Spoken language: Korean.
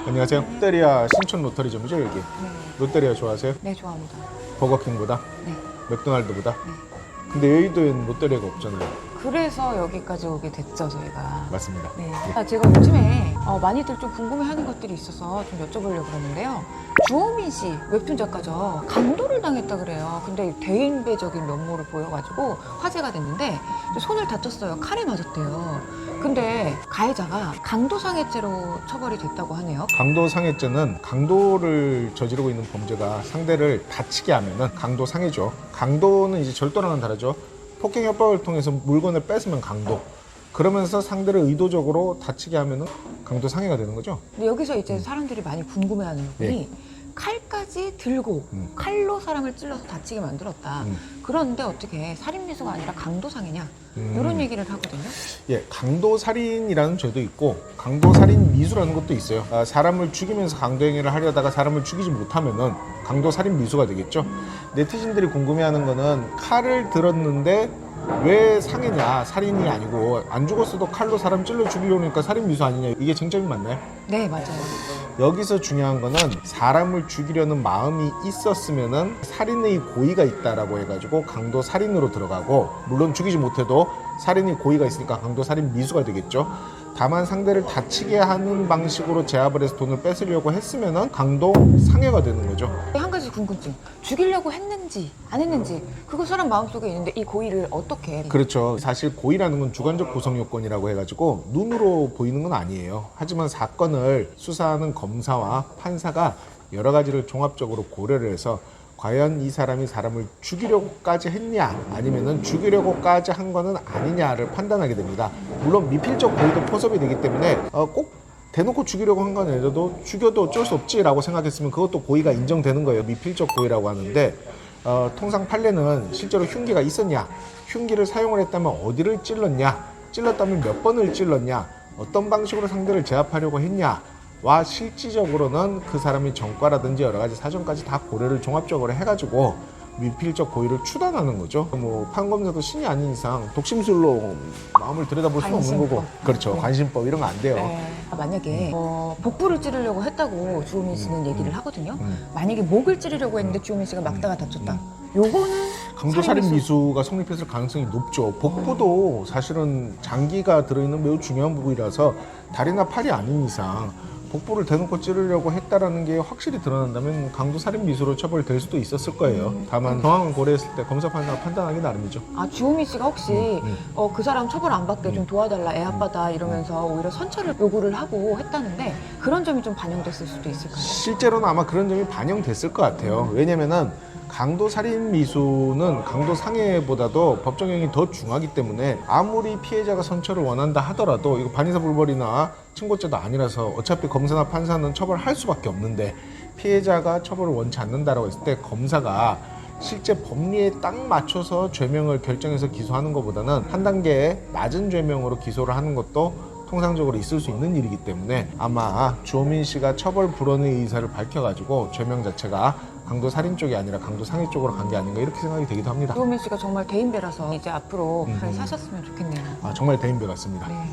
안녕하세요. 롯데리아 신촌 로터리점이죠, 여기? 네. 롯데리아 좋아하세요? 네, 좋아합니다. 버거킹보다? 네. 맥도날드보다? 네. 근데 여의도엔 롯데리아가 없잖아요. 그래서 여기까지 오게 됐죠, 저희가. 맞습니다. 네. 제가 요즘에 많이들 좀 궁금해하는 것들이 있어서 좀 여쭤보려고 그러는데요. 주호민 씨, 웹툰 작가죠. 강도를 당했다 그래요. 근데 대인배적인 면모를 보여가지고 화제가 됐는데 손을 다쳤어요. 칼에 맞았대요. 근데 가해자가 강도상해죄로 처벌이 됐다고 하네요. 강도상해죄는 강도를 저지르고 있는 범죄가 상대를 다치게 하면은 강도상해죠. 강도는 이제 절도랑은 다르죠. 폭행협박을 통해서 물건을 뺏으면 강도. 그러면서 상대를 의도적으로 다치게 하면은 강도상해가 되는 거죠. 근데 여기서 이제 사람들이 많이 궁금해하는 부분이 칼까지 들고 칼로 사람을 찔러서 다치게 만들었다. 그런데 어떻게 살인미수가 아니라 강도상해냐? 이런 얘기를 하거든요. 예, 강도살인이라는 죄도 있고 강도살인미수라는 것도 있어요. 사람을 죽이면서 강도행위를 하려다가 사람을 죽이지 못하면은 강도살인미수가 되겠죠. 네티즌들이 궁금해하는 거는 칼을 들었는데 왜 상해냐, 살인이 아니고 안 죽었어도 칼로 사람 찔러 죽이려니까 살인미수 아니냐, 이게 쟁점이 맞나요? 네, 맞아요. 여기서 중요한 거는 사람을 죽이려는 마음이 있었으면은 살인의 고의가 있다라고 해가지고 강도 살인으로 들어가고, 물론 죽이지 못해도 살인의 고의가 있으니까 강도 살인 미수가 되겠죠. 다만 상대를 다치게 하는 방식으로 제압을 해서 돈을 뺏으려고 했으면은 강도 상해가 되는 거죠. 한 가지 궁금증. 죽이려고 했는지 안 했는지 그거 사람 마음속에 있는데 이 고의를 어떻게 그렇죠. 사실 고의라는 건 주관적 구성 요건이라고 해가지고 눈으로 보이는 건 아니에요. 하지만 사건을 수사하는 검사와 판사가 여러 가지를 종합적으로 고려를 해서 과연 이 사람이 사람을 죽이려고까지 했냐, 아니면은 죽이려고까지 한 거는 아니냐를 판단하게 됩니다. 물론 미필적 고의도 포섭이 되기 때문에 꼭 대놓고 죽이려고 한 건 아니라도 죽여도 어쩔 수 없지라고 생각했으면 그것도 고의가 인정되는 거예요. 미필적 고의라고 하는데, 통상 판례는 실제로 흉기가 있었냐, 흉기를 사용을 했다면 어디를 찔렀냐, 찔렀다면 몇 번을 찔렀냐, 어떤 방식으로 상대를 제압하려고 했냐와 실질적으로는 그 사람이 전과라든지 여러 가지 사정까지 다 고려를 종합적으로 해가지고 미필적 고의를 추단하는 거죠. 뭐 판검사도 신이 아닌 이상 독심술로 마음을 들여다볼 수는 없는 거고. 그렇죠. 네. 관심법 이런 거 안 돼요. 네. 만약에 복부를 찌르려고 했다고 주호민 씨는 얘기를 하거든요. 만약에 목을 찌르려고 했는데 주호민 씨가 막다가 다쳤다. 요거는 강도살인 미수가 성립했을 가능성이 높죠. 복부도 사실은 장기가 들어있는 매우 중요한 부위라서 다리나 팔이 아닌 이상 복부를 대놓고 찌르려고 했다라는 게 확실히 드러난다면 강도살인 미수로 처벌될 수도 있었을 거예요. 다만 정황을 고려했을 때 검사 판사가 판단하기 나름이죠. 주호민 씨가 혹시 그 사람 처벌 안 받게 좀 도와달라, 애 아빠다 이러면서 오히려 선처를 요구를 하고 했다는데 그런 점이 좀 반영됐을 수도 있을까요? 실제로는 아마 그런 점이 반영됐을 것 같아요. 왜냐면은 강도살인 미수는 강도상해보다도 법정형이 더 중하기 때문에 아무리 피해자가 선처를 원한다 하더라도 이거 반의사불벌이나 친고죄도 아니라서 어차피 검사나 판사는 처벌할 수밖에 없는데, 피해자가 처벌을 원치 않는다라고 했을 때 검사가 실제 법리에 딱 맞춰서 죄명을 결정해서 기소하는 것보다는 한 단계 낮은 죄명으로 기소를 하는 것도 통상적으로 있을 수 있는 일이기 때문에 아마 주호민 씨가 처벌 불원의 의사를 밝혀가지고 죄명 자체가 강도살인 쪽이 아니라 강도상해 쪽으로 간 게 아닌가, 이렇게 생각이 되기도 합니다. 주호민 씨가 정말 대인배라서 이제 앞으로 잘 사셨으면 좋겠네요. 정말 대인배 같습니다. 네.